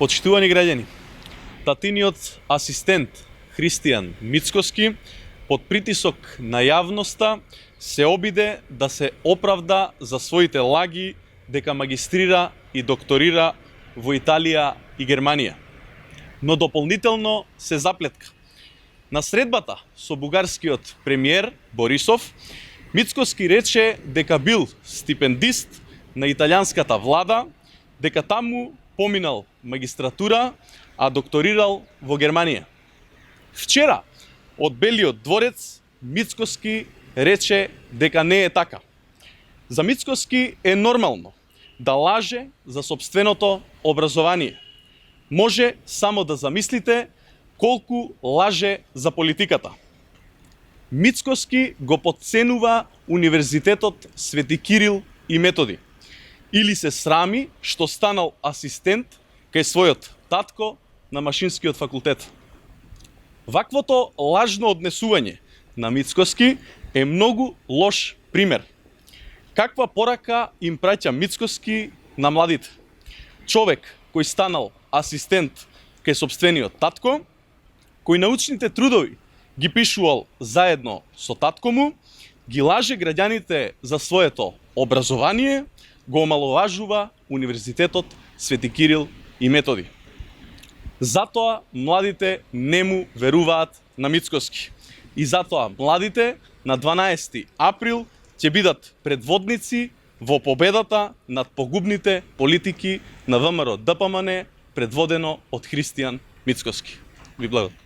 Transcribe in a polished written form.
Почитувани граѓани, татиниот асистент Христијан Мицкоски под притисок на јавноста се обиде да се оправда за своите лаги дека магистрира и докторира во Италија и Германија. Но дополнително се заплетка. На средбата со бугарскиот премиер Борисов, Мицкоски рече дека бил стипендист на италијанската влада, дека таму поминал магистратура, а докторирал во Германија. Вчера од Белиот дворец Мицкоски рече дека не е така. За Мицкоски е нормално да лаже за сопственото образование. Може само да замислите колку лаже за политиката. Мицкоски го потценува Универзитетот Свети Кирил и Методи. Или се срами што станал асистент кај својот татко на Машинскиот факултет. Ваквото лажно однесување на Мицкоски е многу лош пример. Каква порака им праќа Мицкоски на младите? Човек кој станал асистент кај сопствениот татко, кој научните трудови ги пишувал заедно со татко му, ги лаже граѓаните за своето образование, го омаловажува Универзитетот Свети Кирил и Методи. Затоа младите не му веруваат на Мицкоски. И затоа младите на 12 април ќе бидат предводници во победата над погубните политики на ВМРО ДПМН, предводено од Христијан Мицкоски. Ви благодарам.